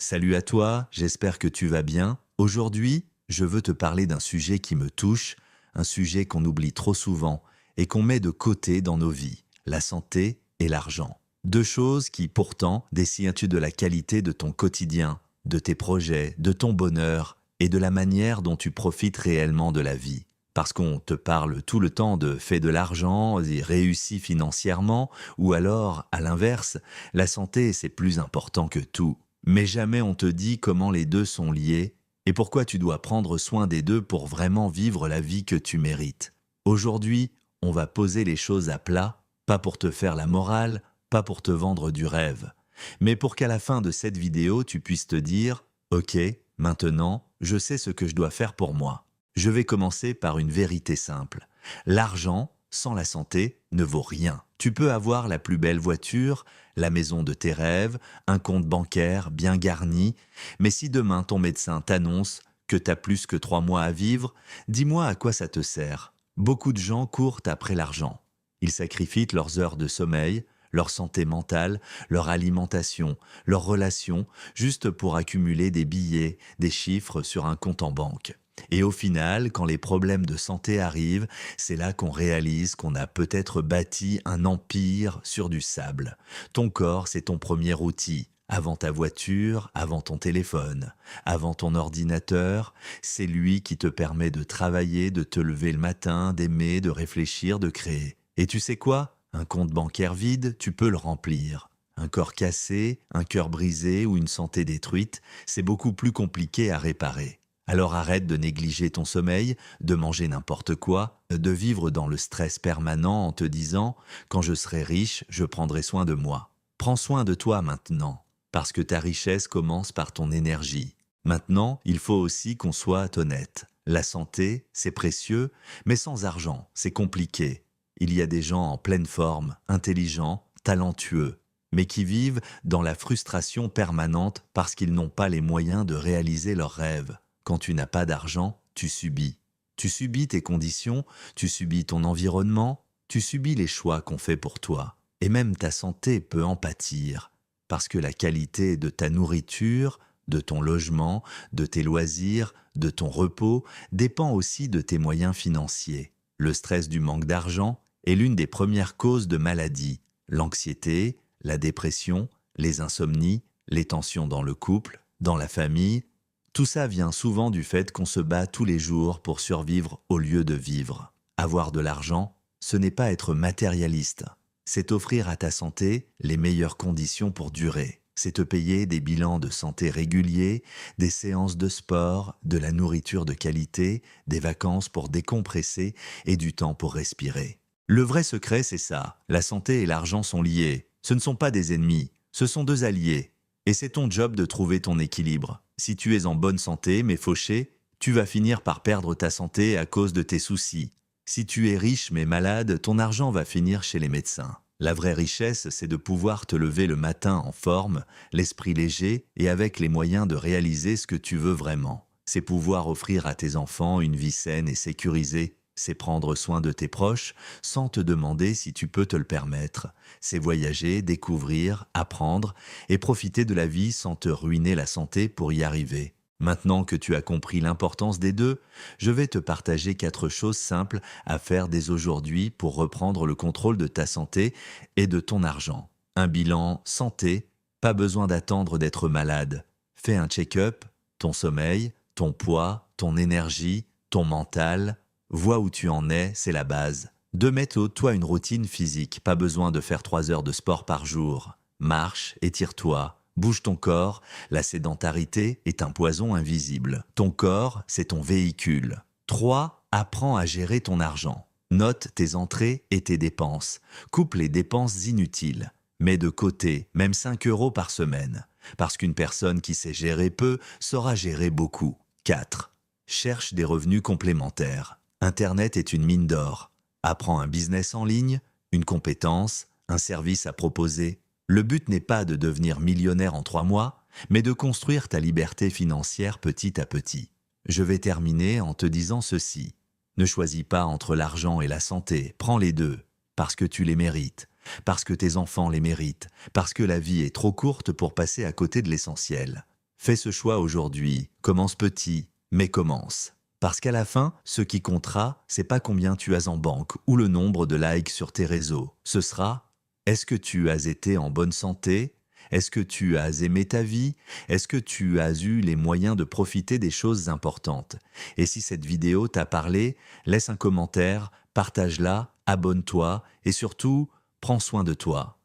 Salut à toi, j'espère que tu vas bien. Aujourd'hui, je veux te parler d'un sujet qui me touche, un sujet qu'on oublie trop souvent et qu'on met de côté dans nos vies, la santé et l'argent. Deux choses qui pourtant décident de la qualité de ton quotidien, de tes projets, de ton bonheur et de la manière dont tu profites réellement de la vie. Parce qu'on te parle tout le temps de fais de l'argent et réussis financièrement, ou alors, à l'inverse, la santé c'est plus important que tout. Mais jamais on te dit comment les deux sont liés et pourquoi tu dois prendre soin des deux pour vraiment vivre la vie que tu mérites. Aujourd'hui, on va poser les choses à plat, pas pour te faire la morale, pas pour te vendre du rêve, mais pour qu'à la fin de cette vidéo, tu puisses te dire « Ok, maintenant, je sais ce que je dois faire pour moi ». Je vais commencer par une vérité simple. L'argent, sans la santé, ne vaut rien. Tu peux avoir la plus belle voiture, la maison de tes rêves, un compte bancaire bien garni, mais si demain ton médecin t'annonce que t'as plus que 3 mois à vivre, dis-moi à quoi ça te sert. Beaucoup de gens courent après l'argent. Ils sacrifient leurs heures de sommeil, leur santé mentale, leur alimentation, leurs relations, juste pour accumuler des billets, des chiffres sur un compte en banque. Et au final, quand les problèmes de santé arrivent, c'est là qu'on réalise qu'on a peut-être bâti un empire sur du sable. Ton corps, c'est ton premier outil. Avant ta voiture, avant ton téléphone, avant ton ordinateur, c'est lui qui te permet de travailler, de te lever le matin, d'aimer, de réfléchir, de créer. Et tu sais quoi? Un compte bancaire vide, tu peux le remplir. Un corps cassé, un cœur brisé ou une santé détruite, c'est beaucoup plus compliqué à réparer. Alors arrête de négliger ton sommeil, de manger n'importe quoi, de vivre dans le stress permanent en te disant « quand je serai riche, je prendrai soin de moi ». Prends soin de toi maintenant, parce que ta richesse commence par ton énergie. Maintenant, il faut aussi qu'on soit honnête. La santé, c'est précieux, mais sans argent, c'est compliqué. Il y a des gens en pleine forme, intelligents, talentueux, mais qui vivent dans la frustration permanente parce qu'ils n'ont pas les moyens de réaliser leurs rêves. Quand tu n'as pas d'argent, tu subis. Tu subis tes conditions, tu subis ton environnement, tu subis les choix qu'on fait pour toi. Et même ta santé peut en pâtir, parce que la qualité de ta nourriture, de ton logement, de tes loisirs, de ton repos, dépend aussi de tes moyens financiers. Le stress du manque d'argent est l'une des premières causes de maladies. L'anxiété, la dépression, les insomnies, les tensions dans le couple, dans la famille, tout ça vient souvent du fait qu'on se bat tous les jours pour survivre au lieu de vivre. Avoir de l'argent, ce n'est pas être matérialiste. C'est offrir à ta santé les meilleures conditions pour durer. C'est te payer des bilans de santé réguliers, des séances de sport, de la nourriture de qualité, des vacances pour décompresser et du temps pour respirer. Le vrai secret, c'est ça. La santé et l'argent sont liés. Ce ne sont pas des ennemis, ce sont deux alliés. Et c'est ton job de trouver ton équilibre. Si tu es en bonne santé mais fauché, tu vas finir par perdre ta santé à cause de tes soucis. Si tu es riche mais malade, ton argent va finir chez les médecins. La vraie richesse, c'est de pouvoir te lever le matin en forme, l'esprit léger et avec les moyens de réaliser ce que tu veux vraiment. C'est pouvoir offrir à tes enfants une vie saine et sécurisée. C'est prendre soin de tes proches sans te demander si tu peux te le permettre. C'est voyager, découvrir, apprendre et profiter de la vie sans te ruiner la santé pour y arriver. Maintenant que tu as compris l'importance des deux, je vais te partager 4 choses simples à faire dès aujourd'hui pour reprendre le contrôle de ta santé et de ton argent. Un bilan santé, pas besoin d'attendre d'être malade. Fais un check-up, ton sommeil, ton poids, ton énergie, ton mental. Vois où tu en es, c'est la base. 2, mets-toi une routine physique, pas besoin de faire 3 heures de sport par jour. Marche, étire-toi. Bouge ton corps, la sédentarité est un poison invisible. Ton corps, c'est ton véhicule. 3, apprends à gérer ton argent. Note tes entrées et tes dépenses. Coupe les dépenses inutiles. Mets de côté, même 5 euros par semaine. Parce qu'une personne qui sait gérer peu saura gérer beaucoup. 4, cherche des revenus complémentaires. Internet est une mine d'or. Apprends un business en ligne, une compétence, un service à proposer. Le but n'est pas de devenir millionnaire en 3 mois, mais de construire ta liberté financière petit à petit. Je vais terminer en te disant ceci. Ne choisis pas entre l'argent et la santé, prends les deux, parce que tu les mérites, parce que tes enfants les méritent, parce que la vie est trop courte pour passer à côté de l'essentiel. Fais ce choix aujourd'hui. Commence petit, mais commence. Parce qu'à la fin, ce qui comptera, c'est pas combien tu as en banque ou le nombre de likes sur tes réseaux. Ce sera: est-ce que tu as été en bonne santé? Est-ce que tu as aimé ta vie? Est-ce que tu as eu les moyens de profiter des choses importantes? Et si cette vidéo t'a parlé, laisse un commentaire, partage-la, abonne-toi et surtout, prends soin de toi.